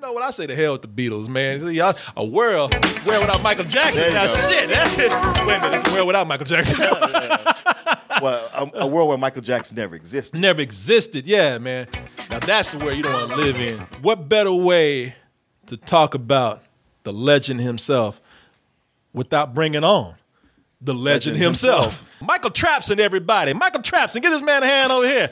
know what? I say the hell with the Beatles, man. Y'all, a world without Michael Jackson. That's shit. Wait a minute, it's a world without Michael Jackson. Well, a world where Michael Jackson never existed. Never existed, yeah, man. Now that's the world you don't want to live in. What better way to talk about the legend himself without bringing on the legend himself? Michael Trapson, everybody. Michael Trapson, give this man a hand over here.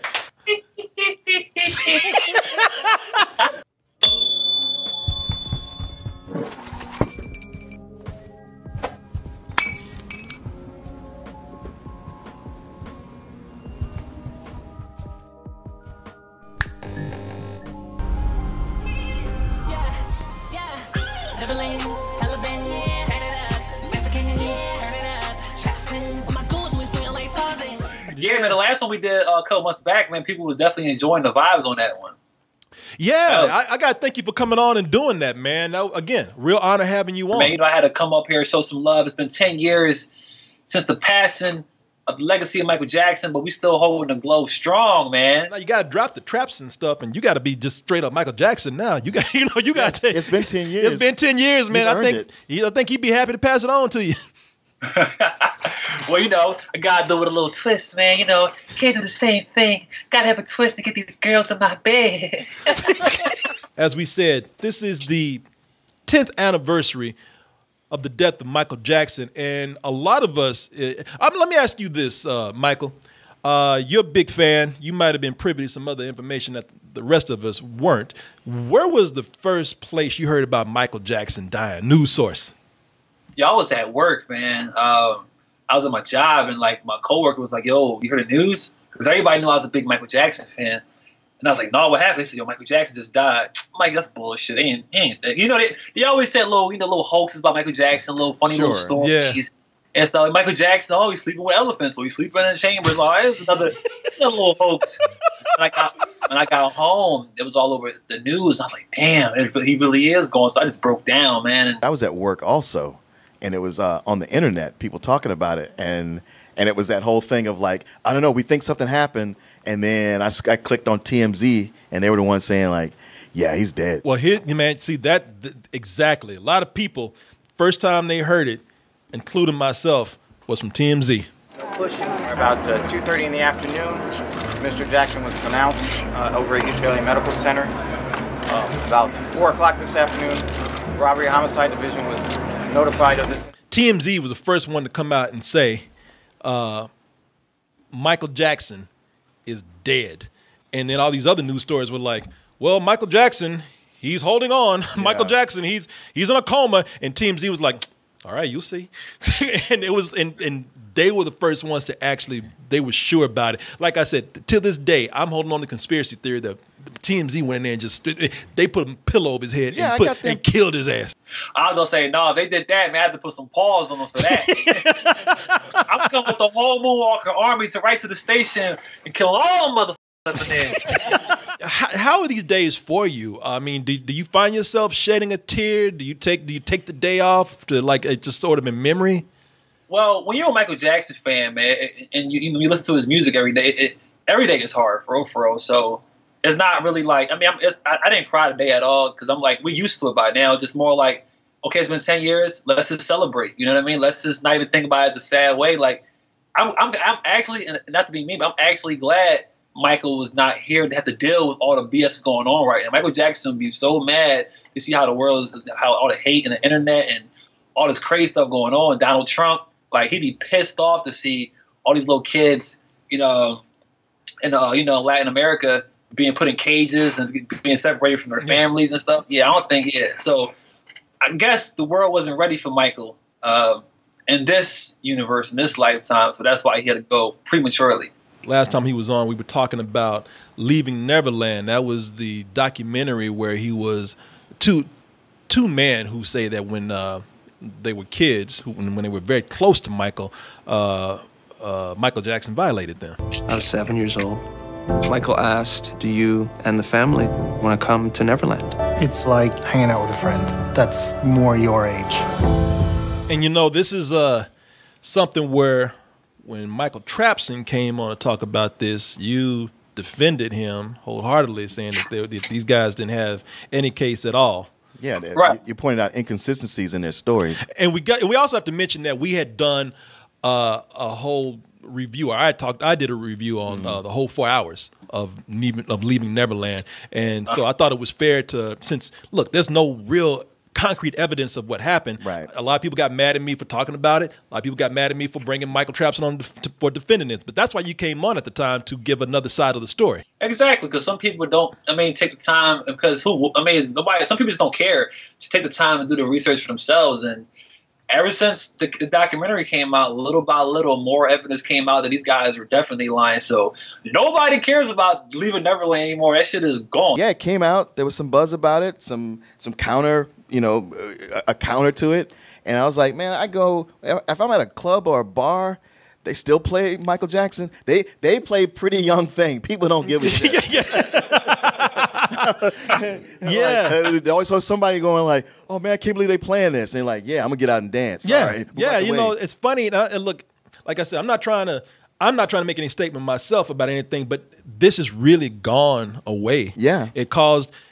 Neverland, Neverland, turn it up. Mexican, turn it up. Trapson, my goons, we swing like Tarzan. Yeah, man, the last one we did a couple months back, man, people were definitely enjoying the vibes on that one. Yeah, I got to thank you for coming on and doing that, man. Now, again, real honor having you on. Man, you know, I had to come up here and show some love. It's been 10 years since the passing of the legacy of Michael Jackson, but we still holding the glow strong, man. Now you got to drop the Trapson stuff, and you got to be just straight up Michael Jackson now. You got, you got to take. It's been 10 years. It's been 10 years, man. I think he'd be happy to pass it on to you. Well, you know, I gotta do it with a little twist, man. You know, can't do the same thing. Gotta have a twist to get these girls in my bed. As we said, this is the 10th anniversary of the death of Michael Jackson, and a lot of us. Let me ask you this, Michael. You're a big fan. You might have been privy to some other information that the rest of us weren't. Where was the first place you heard about Michael Jackson dying? News source. Y'all was at work, man. I was at my job, and like my coworker was like, "Yo, you heard the news?" Because everybody knew I was a big Michael Jackson fan, and I was like, "No, what happened?" They said, "Yo, Michael Jackson just died." I'm like, "That's bullshit." Ain't. You know, they always said little hoaxes about Michael Jackson, little funny little stories and stuff. Like Michael Jackson, oh, he's sleeping with elephants, or he's sleeping in the chambers. Like, it's another little hoax. When I got home, it was all over the news. I was like, "Damn, he really is gone." So I just broke down, man. And I was at work also. And it was on the internet, people talking about it, and it was that whole thing of like, I don't know, we think something happened, and then I clicked on TMZ, and they were the ones saying like, yeah, he's dead. Well, here, man, see that exactly. A lot of people, first time they heard it, including myself, was from TMZ. About 2:30 in the afternoon, Mr. Jackson was pronounced over at UCLA Medical Center. About 4 o'clock this afternoon, Robbery Homicide Division was notified of this. TMZ was the first one to come out and say Michael Jackson is dead. And then all these other news stories were like, well, Michael Jackson, he's holding on. Yeah. Michael Jackson, he's in a coma. And TMZ was like, all right, you'll see. And it was and they were the first ones to actually, they were sure about it. Like I said, to this day, I'm holding on to conspiracy theory that TMZ went in there and just, they put a pillow over his head and killed his ass. I was going to say, no, if they did that, man, I had to put some pause on them for that. I'm coming with the whole Moonwalker army to right to the station and kill all them motherfuckers in there. How are these days for you? I mean, do you find yourself shedding a tear? Do you take the day off to like just sort of in memory? Well, when you're a Michael Jackson fan, man, and you listen to his music every day, every day is hard for real. So it's not really like, I mean, I didn't cry today at all because I'm like, we're used to it by now. Just more like, okay, it's been 10 years. Let's just celebrate. You know what I mean? Let's just not even think about it as a sad way. Like, I'm actually, and not to be mean, but I'm actually glad Michael was not here to have to deal with all the BS going on right now. Michael Jackson would be so mad to see how the world is, how all the hate and the internet and all this crazy stuff going on. Donald Trump, like, he'd be pissed off to see all these little kids, in Latin America being put in cages and being separated from their families and stuff. Yeah, I don't think, So I guess the world wasn't ready for Michael in this universe, in this lifetime. So that's why he had to go prematurely. Last time he was on, we were talking about Leaving Neverland. That was the documentary where he was two men who say that when they were kids, when they were very close to Michael, Michael Jackson violated them. I was 7 years old. Michael asked, do you and the family want to come to Neverland? It's like hanging out with a friend that's more your age. And this is something where when Michael Trapson came on to talk about this, you defended him wholeheartedly, saying that these guys didn't have any case at all. Yeah, Right. you pointed out inconsistencies in their stories. And we also have to mention that we had done a whole review. I did a review on the whole 4 hours of Leaving Neverland, and so I thought it was fair to, since look, there's no real concrete evidence of what happened. Right. A lot of people got mad at me for talking about it. A lot of people got mad at me for bringing Michael Trapson on for defending this. But that's why you came on at the time, to give another side of the story. Exactly, because some people don't. Take the time, because nobody. Some people just don't care to take the time and do the research for themselves. And ever since the documentary came out, little by little, more evidence came out that these guys were definitely lying. So nobody cares about Leaving Neverland anymore. That shit is gone. Yeah, it came out. There was some buzz about it, some counter, a counter to it. And I was like, man, if I'm at a club or a bar, they still play Michael Jackson. They play Pretty Young Thing. People don't give a shit. Yeah. Like, they always have somebody going like, oh man, I can't believe they playing this. And like, yeah, I'm gonna get out and dance. Yeah, Sorry. yeah. By the way. It's funny. And look, like I said, I'm not trying to make any statement myself about anything, but this has really gone away. Yeah.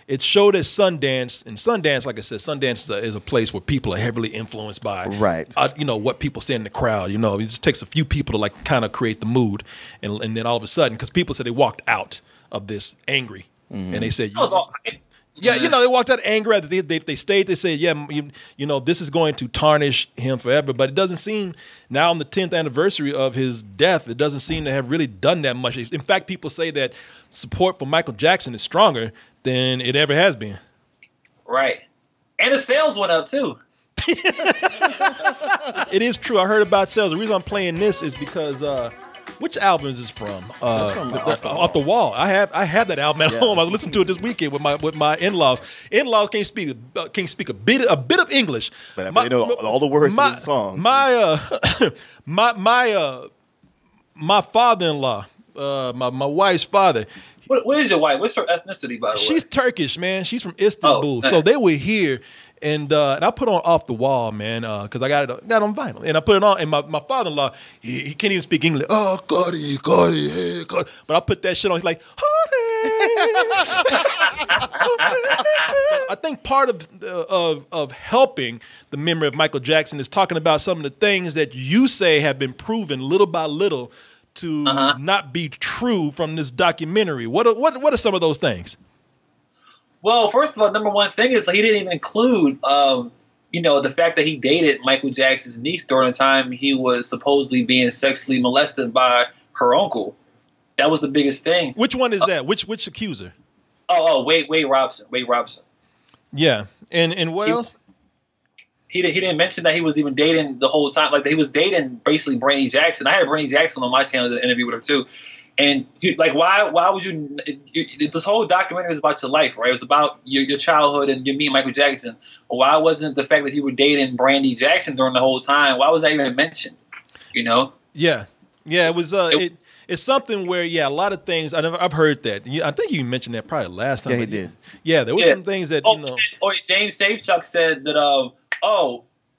It showed at Sundance, and Sundance, like I said, Sundance is a place where people are heavily influenced by, Right. What people say in the crowd. It just takes a few people to like kind of create the mood, and then all of a sudden, because people said they walked out of this angry, and they said, That was all. yeah, they walked out angry. They stayed. They said, yeah, this is going to tarnish him forever. But it doesn't seem, now on the 10th anniversary of his death, it doesn't seem to have really done that much. In fact, people say that support for Michael Jackson is stronger than it ever has been. Right. And the sales went up too. It is true. I heard about sales. The reason I'm playing this is because which album is this from? Off the Wall. I have that album at home. I listened to it this weekend with my in-laws. In-laws can't speak a bit of English, But they know all the words to the songs. My father-in-law, my wife's father. What is your wife? What's her ethnicity, by the way? She's Turkish, man. She's from Istanbul. So they were here, and I put on Off the Wall, man, because I got it on vinyl, and I put it on. And my father-in-law, he can't even speak English. Oh, Cody, hey, Cody. But I put that shit on. He's like, I think part of helping the memory of Michael Jackson is talking about some of the things that you say have been proven little by little to not be true from this documentary. What are some of those things? Well, first of all, number one thing is he didn't even include, the fact that he dated Michael Jackson's niece during the time he was supposedly being sexually molested by her uncle. That was the biggest thing. Which one is that? Which accuser? Wade Robson. Wade Robson. Yeah, and what else? He didn't mention that he was even dating the whole time. Like, he was dating basically Brandy Jackson. I had Brandy Jackson on my channel to interview with her too. And why would you? This whole documentary is about your life, right? It was about your childhood and you meeting Michael Jackson. Well, why wasn't the fact that you were dating Brandy Jackson during the whole time? Why was that even mentioned? Yeah. It was. It's something where, a lot of things. I've heard that. I think you mentioned that probably last time. Yeah, he did. Yeah, there were some things that James Safechuck said that.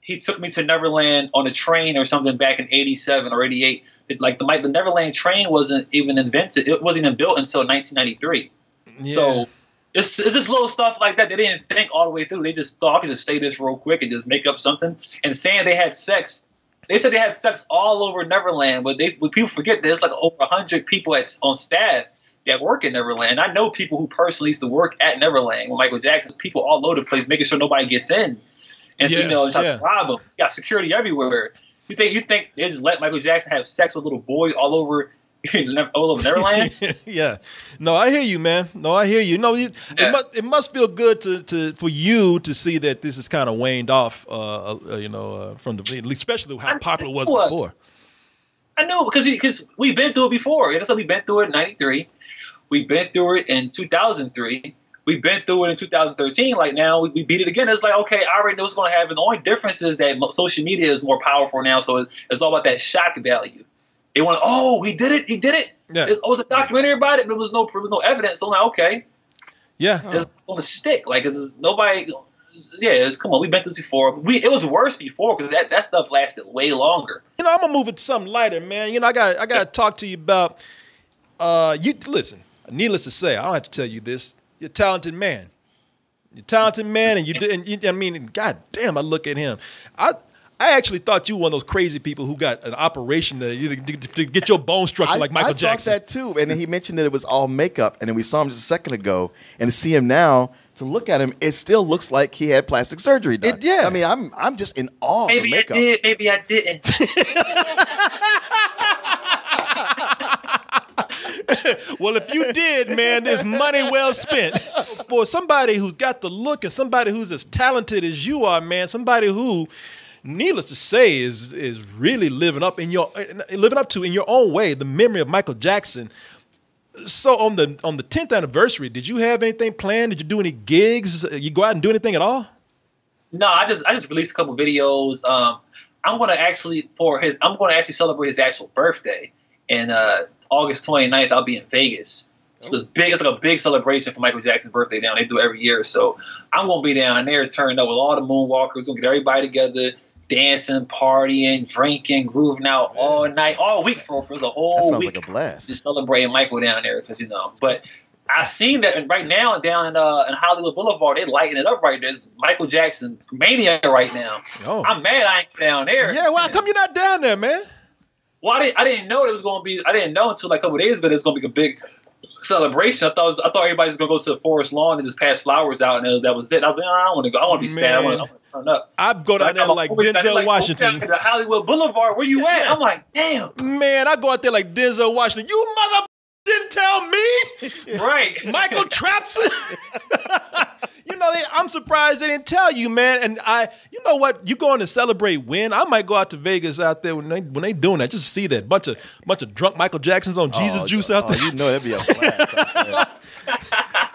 He took me to Neverland on a train or something back in '87 or '88. The Neverland train wasn't even invented. It wasn't even built until 1993. Yeah. So it's just little stuff like that. They didn't think all the way through. They just thought I could just say this real quick and just make up something. And saying they had sex. They said they had sex all over Neverland, but people forget there's like over 100 people on staff that work at Neverland. And I know people who personally used to work at Neverland with Michael Jackson's people all over the place, making sure nobody gets in. And try to rob them. You got security everywhere. You think they just let Michael Jackson have sex with little boys all over Neverland? Yeah. No, I hear you, man. No, I hear you. No, it must feel good for you to see that this is kind of waned off. From especially how popular it was before. I know because we've been through it before. Like I said, we've been through it in '93. We've been through it in 2003. We've been through it in 2013. Like now, we beat it again. It's like, okay, I already know what's going to happen. The only difference is that social media is more powerful now, so it's all about that shock value. They want, he did it. He did it. Yeah. It was a documentary about it, but there was no evidence. So I'm like, okay, yeah, it's going to stick. Like, nobody. Yeah, come on. We've been through this before. It was worse before because that stuff lasted way longer. I'm gonna move it to something lighter, man. I got to talk to you about. You listen. Needless to say, I don't have to tell you this. You're a talented man. You're a talented man, and you did. I mean, God damn, I look at him. I actually thought you were one of those crazy people who got an operation to get your bone structure like Michael Jackson. I thought that too, and then he mentioned that it was all makeup, and then we saw him just a second ago, and to see him now, to look at him, it still looks like he had plastic surgery done. Yeah. I mean, I'm just in awe of the makeup. Maybe I didn't. Well, if you did, man, it's money well spent. For somebody who's got the look and somebody who's as talented as you are, man, somebody who, needless to say, is really living up to in your own way the memory of Michael Jackson. So on the 10th anniversary, did you have anything planned? Did you do any gigs? You go out and do anything at all? No, I just released a couple videos. I'm gonna actually celebrate his actual birthday, and August 29th, I'll be in Vegas. So it's big. It's like a big celebration for Michael Jackson's birthday down. They do it every year. So I'm going to be down there turning up with all the Moonwalkers. We'll get everybody together, dancing, partying, drinking, grooving out all night, all week for the whole week. That sounds like a blast. Just celebrating Michael down there because, But I seen that right now down in Hollywood Boulevard, they lighting it up right there. It's Michael Jackson mania right now. Oh. I'm mad I ain't down there. Yeah, well, how come you're not down there, man? Well, I didn't know it was going to be. I didn't know until like a couple of days ago that it was going to be a big celebration. I thought everybody was going to go to the forest lawn and just pass flowers out, and that was it. I was like, I don't want to go. I want to be sad. I want to turn up. I'd go down there like Denzel Washington. Down to Hollywood Boulevard. Where you at? I'm like, damn. Man, I go out there like Denzel Washington. You mother didn't tell me. Right. Michael Trapson. I'm surprised they didn't tell you, man. And you know what? You going to celebrate when? I might go out to Vegas out there when they doing that, just to see that bunch of drunk Michael Jacksons on Jesus juice out there. You know that'd be a blast out there.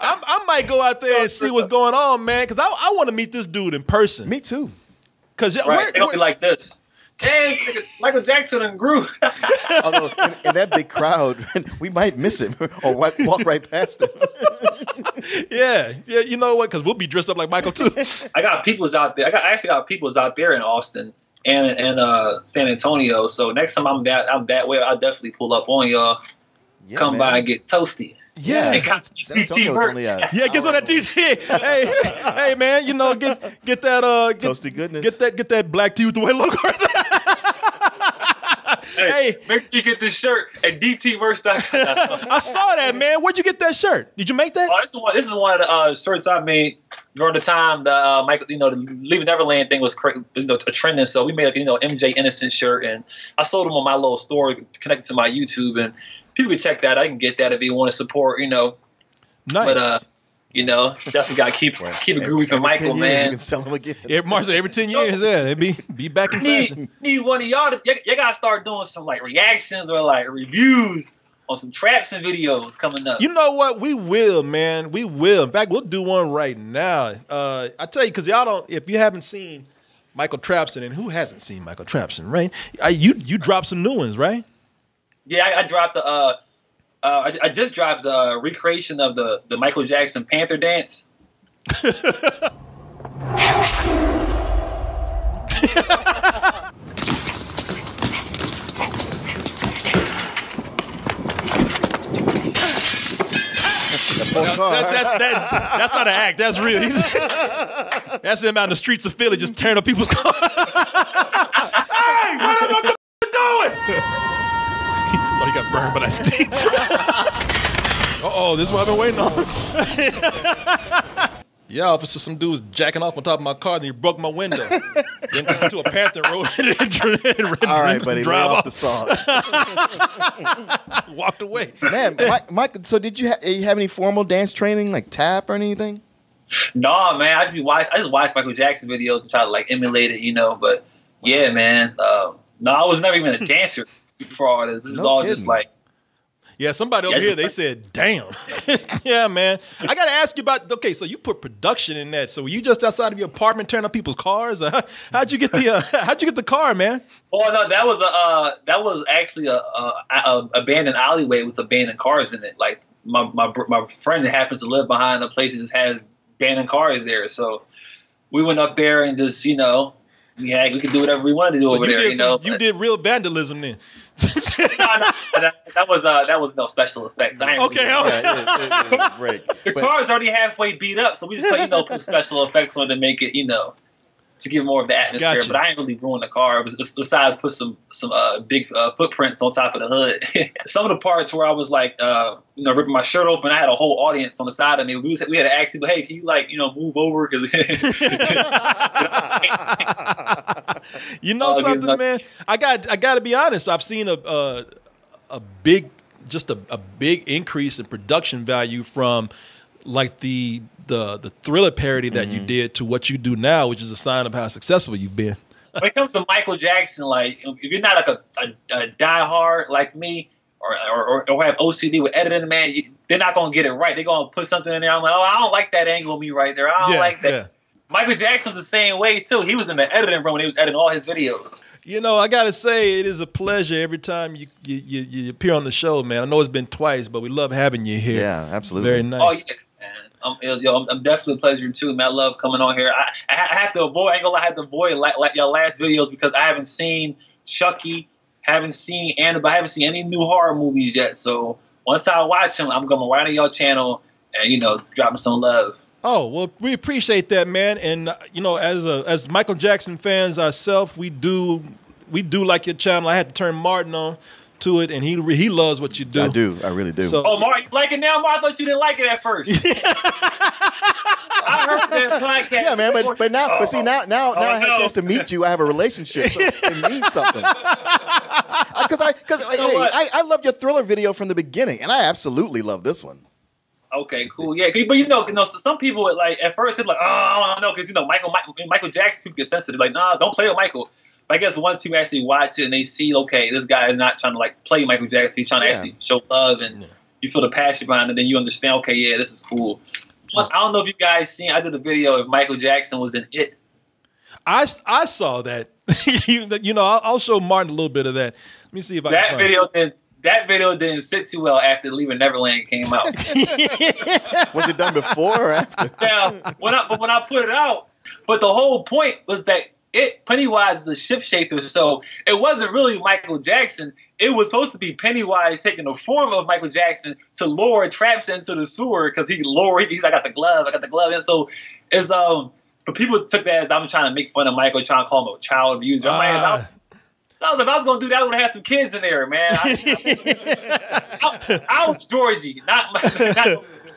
I might go out there and see what's going on, man, because I want to meet this dude in person. Me too. Because right. They don't be like this. Dang, Michael Jackson and groove. Although in that big crowd, we might miss him or walk right past him. Yeah, you know what? Because we'll be dressed up like Michael too. I got peoples out there. I actually got peoples out there in Austin and San Antonio. So next time I'm that way, I'll definitely pull up on y'all. Yeah, come by and get toasty. Yeah, DT merch. Yeah, get on that DT. Hey, man, get that toasty goodness. Get that black tea with the white logo. Hey, make sure you get this shirt at dtmerch.com. I saw that, man. Where'd you get that shirt? Did you make that? Oh, this is one of the shirts I made during the time the Michael, the Leaving Neverland thing was a trending. So we made MJ Innocent shirt, and I sold them on my little store connected to my YouTube, and people can check that. I can get that if they want to support, Nice. But definitely got to keep it groovy for Michael, man. You can sell them again. Every 10 years, they be back in fashion. Need one of y'all. You got to start doing some like reactions or like reviews on some Trapson videos coming up. You know what? We will, man. We will. In fact, we'll do one right now. I tell you, because if you haven't seen Michael Trapson, and who hasn't seen Michael Trapson, right? You dropped some new ones, right? Yeah, I dropped I just dropped the recreation of the Michael Jackson Panther dance. That's not an act. That's real. That's him out in the streets of Philly just tearing up people's cars. Hey, what am I doing? Thought he got burned by that steam. Uh-oh, this is what I've been waiting on. Yeah, officer, some dude was jacking off on top of my car, and he broke my window. Then into a Panther road. All right, buddy, lay off the sauce. Walked away. Man, Mike, so did you have any formal dance training, like tap or anything? No, man. I just watch Michael Jackson videos and try to like emulate it, But yeah, man. No, I was never even a dancer before all this. This is all just like. Yeah, somebody over here, they said, damn. Yeah, man. I got to ask you about, okay, so you put production in that. So were you just outside of your apartment tearing up people's cars? How'd you get the car, man? Oh, no, that was actually a abandoned alleyway with abandoned cars in it. Like my friend that happens to live behind a place that just has abandoned cars there. So we went up there and just, Yeah, we could do whatever we wanted to do over there. You did real vandalism then. That was no special effects. I ain't Okay, Yeah, great. the car's already halfway beat up, so we just put special effects on to make it, to give more of the atmosphere. Gotcha. But I ain't really ruin the car. Besides, put some big footprints on top of the hood. Some of the parts where I was like, ripping my shirt open, I had a whole audience on the side of me. We had to ask people, hey, can you move over? Cause something, man. I got to be honest. I've seen a big increase in production value from like the Thriller parody that you did to what you do now, which is a sign of how successful you've been. When it comes to Michael Jackson, like if you're not like a diehard like me or have OCD with editing, man, they're not gonna get it right. They're gonna put something in there. I'm like, oh, I don't like that angle of me right there. I don't like that. Yeah. Michael Jackson's the same way too. He was in the editing room when he was editing all his videos. I gotta say, it is a pleasure every time you appear on the show, man. I know it's been twice, but we love having you here. Yeah, absolutely. Very nice. Oh yeah. I'm definitely a pleasure too, man. I love coming on here. I have to avoid. I ain't gonna lie, I have to avoid like your last videos because I haven't seen Chucky, haven't seen Annabelle, I haven't seen any new horror movies yet. So once I watch them, I'm gonna write on your channel and drop me some love. Oh well, we appreciate that, man. And as Michael Jackson fans ourselves, we do like your channel. I had to turn Martin on to it, and he loves what you do. I do. I really do. So, Martin, you like it now, Martin? I thought you didn't like it at first. I heard that podcast. Yeah, man, but now I had a chance to meet you. I have a relationship, so it means something. Because I loved your Thriller video from the beginning, and I absolutely love this one. Okay, cool, yeah, but so some people like at first they're like, oh, I don't know, because Michael Jackson people get sensitive, like, nah, don't play with Michael. But I guess once people actually watch it and they see, okay, this guy is not trying to like play Michael Jackson, he's trying to actually show love, and you feel the passion behind it, then you understand, okay, yeah, this is cool. I don't know if you guys seen, I did a video if Michael Jackson was in It. I saw that. I'll show Martin a little bit of that. Let me see if I can find it. That video didn't sit too well after Leaving Neverland came out. Was it done before or after? Yeah, when I put it out, but the whole point was that Pennywise is a shapeshifter, so it wasn't really Michael Jackson. It was supposed to be Pennywise taking the form of Michael Jackson to lower Trapson into the sewer because he's like, I got the glove, and so it's but people took that as I'm trying to make fun of Michael, trying to call him a child abuser. If I was going to do that, I would have had some kids in there, man. I was Georgie, not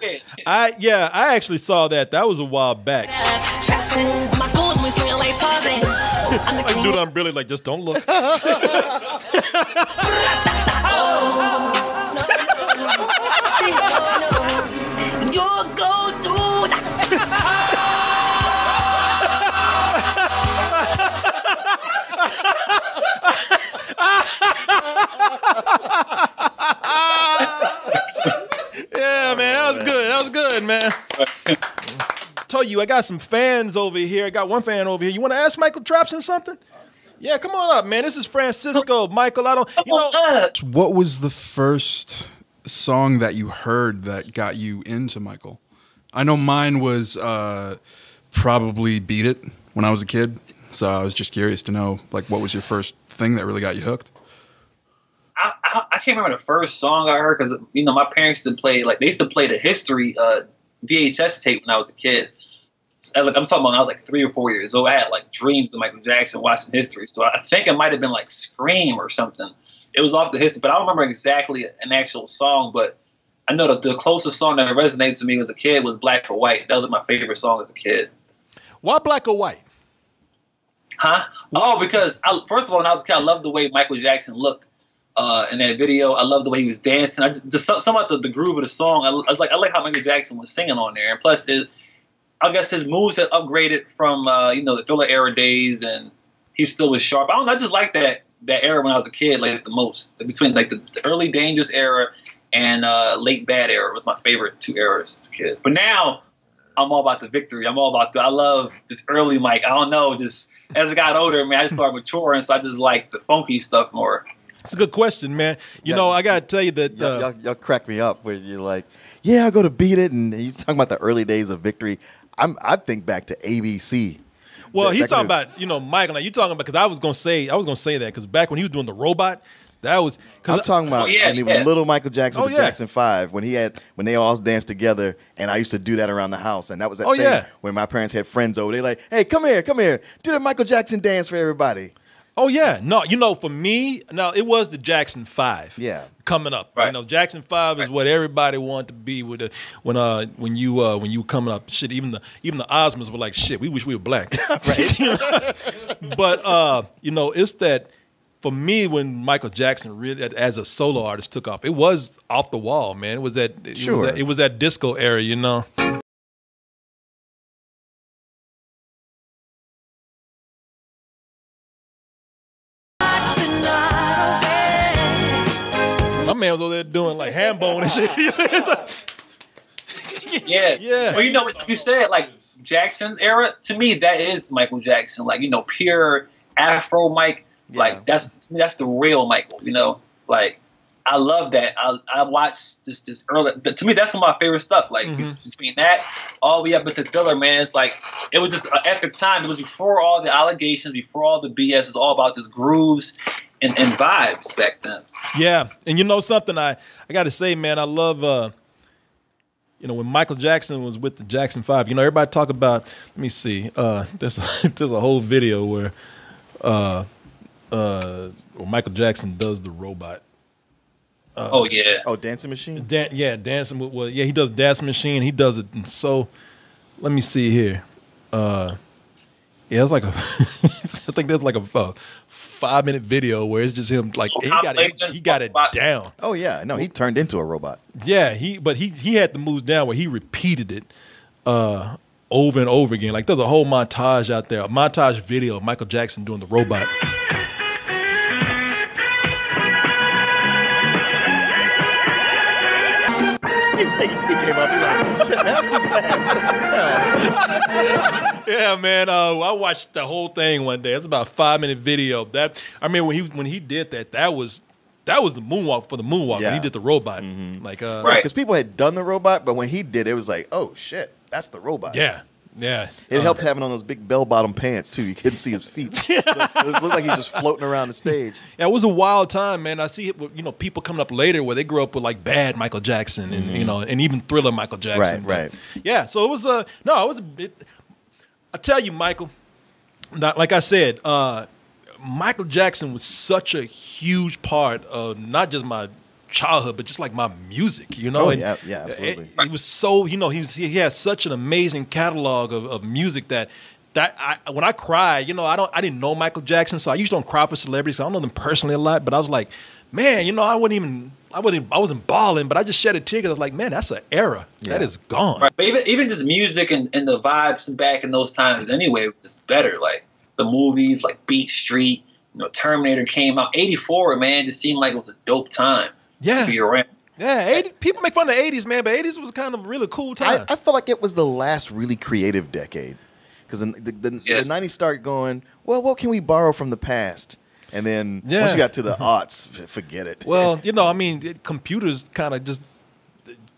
kid. I actually saw that. That was a while back. Like dude, I'm really like, just don't look. Yeah, man, that was good. That was good, man. Told you, I got some fans over here. I got one fan over here. You want to ask Michael Trapson something? Yeah, come on up, man. This is Francisco. Michael, What was the first song that you heard that got you into Michael? I know mine was probably Beat It when I was a kid. So I was just curious to know, like, what was your first thing that really got you hooked? I can't remember the first song I heard because, my parents used to play, they used to play the History VHS tape when I was a kid. I'm talking about when I was like 3 or 4 years old. I had dreams of Michael Jackson watching History. So I think it might have been Scream or something. It was off the History, but I don't remember exactly an actual song. But I know that the closest song that resonated to me as a kid was Black or White. That was my favorite song as a kid. Why Black or White? Huh? Oh, because first of all, when I was a kid, I loved the way Michael Jackson looked in that video. I loved the way he was dancing. Some about the groove of the song. I like how Michael Jackson was singing on there, and plus, I guess his moves had upgraded from the Thriller era days, and he still was sharp. I just like that era when I was a kid, the most. Between the early Dangerous era and late Bad era was my favorite 2 eras as a kid. But now I'm all about the victory. I love this early Mike. I don't know, just as I got older, man, I just started maturing, so I just like the funky stuff more. That's a good question, man. I got to tell you that y'all crack me up where you're like, yeah, I go to Beat It, and you're talking about the early days of Victory. I think back to ABC. Well, he's that talking could've- about, you know, Michael. Now you talking about, because I was gonna say that because back when he was doing the robot, that was. I'm talking about when he was little Michael Jackson with the Jackson 5, when they all danced together, and I used to do that around the house, and that was that thing when my parents had friends over. They like, hey, come here, do the Michael Jackson dance for everybody. Oh yeah, no, you know, for me, now it was the Jackson 5. Yeah, coming up, you know, Jackson 5 is what everybody wanted to be with the, when you were coming up. Shit, even the Osmonds were like, shit, we wish we were black, right? You know? But you know, it's that for me when Michael Jackson really as a solo artist took off, it was off the wall, man. It was that it was that disco era, you know. My man was over there doing like hand bone and shit. Yeah. Well, you know what you said, like Jackson era. To me, that is Michael Jackson. Like, you know, pure Afro Mike. Yeah. Like that's the real Michael. You know, like I love that. I watched this early. To me, that's one of my favorite stuff. Like between that all the way up into Thriller, man. It's like it was just an epic time. It was before all the allegations, before all the BS. It's all about just grooves and vibes back then. Yeah, and you know something, I got to say, man, I love, you know, when Michael Jackson was with the Jackson 5, you know, everybody talk about, let me see, there's a whole video where Michael Jackson does the robot. Dancing Machine? Dancing with, he does Dancing Machine, he does it, and so, let me see here. It's like I think there's like a 5-minute video where it's just him like he got it down. Oh yeah, no, he turned into a robot. Yeah, he had the moves down where he repeated it over and over again. Like there's a whole montage out there, a montage video of Michael Jackson doing the robot. He came up, he's like, shit, that's too fast. Yeah, man. I watched the whole thing one day. It's about a 5-minute video. That I mean, when he did that was the moonwalk for the moonwalk. When he did the robot, like because people had done the robot, but when he did it, was like, oh shit, that's the robot. Yeah. It helped having on those big bell-bottom pants too. You couldn't see his feet. So it looked like he's just floating around the stage. Yeah, it was a wild time, man. I see it with, you know, people coming up later where they grew up with like bad Michael Jackson and you know, and even Thriller Michael Jackson. Right. Yeah, so it was I tell you, Michael, like I said, Michael Jackson was such a huge part of not just my childhood, but just like my music, you know. Absolutely. It was so, you know, he had such an amazing catalog of music that when I cry, you know, I didn't know Michael Jackson, so I usually don't cry for celebrities. So I don't know them personally a lot, but I was like, man, you know, I wasn't bawling, but I just shed a tear because I was like, man, that's an era that is gone. Right. But even just music and the vibes back in those times anyway was just better. Like the movies, like Beat Street, you know, Terminator came out. 84, man, just seemed like it was a dope time. Yeah. To be around. Yeah, people make fun of the 80s, man, but 80s was kind of a really cool time. I feel like it was the last really creative decade. Because the 90s start going, well, what can we borrow from the past? And then once you got to the aughts, forget it. Well, you know, I mean, computers kind of just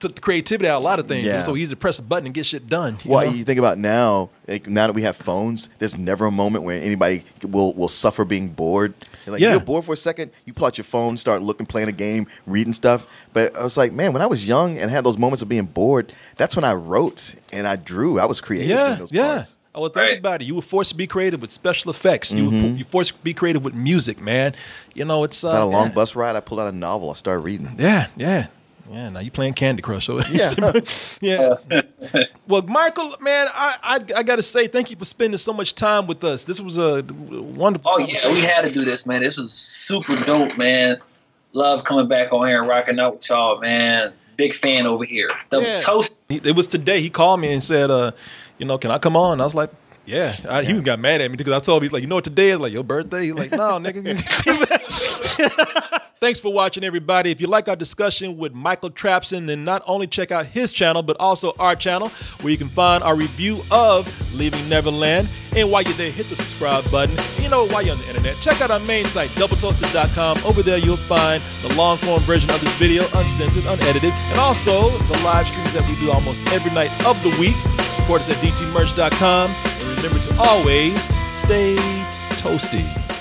took the creativity out of a lot of things. It was so easy to press a button and get shit done. You know? You think about now, like, now that we have phones, there's never a moment where anybody will suffer being bored. Like, you're bored for a second, you pull out your phone, start looking, playing a game, reading stuff. But I was like, man, when I was young and had those moments of being bored, that's when I wrote and I drew. I was creative in those parts. Oh, well, think about it. You were forced to be creative with special effects. You were forced to be creative with music, man. You know, it's got a long bus ride. I pulled out a novel. I started reading. Yeah. Now you playing Candy Crush. So yeah. Well, Michael, man, I got to say thank you for spending so much time with us. This was a wonderful. Oh yeah, we had to do this, man. This was super dope, man. Love coming back on here and rocking out with y'all, man. Big fan over here. Toast. It was today. He called me and said, you know, can I come on? I was like, yeah. He got mad at me because I told him, he's like, you know what today is? Like, your birthday? He's like, no, nigga. Thanks for watching, everybody. If you like our discussion with Michael Trapson, then not only check out his channel, but also our channel, where you can find our review of Leaving Neverland. And while you're there, hit the subscribe button. And you know, while you're on the internet, check out our main site, doubletoasted.com. Over there, you'll find the long-form version of this video, uncensored, unedited, and also the live streams that we do almost every night of the week. Support us at dtmerch.com. And remember to always stay toasty.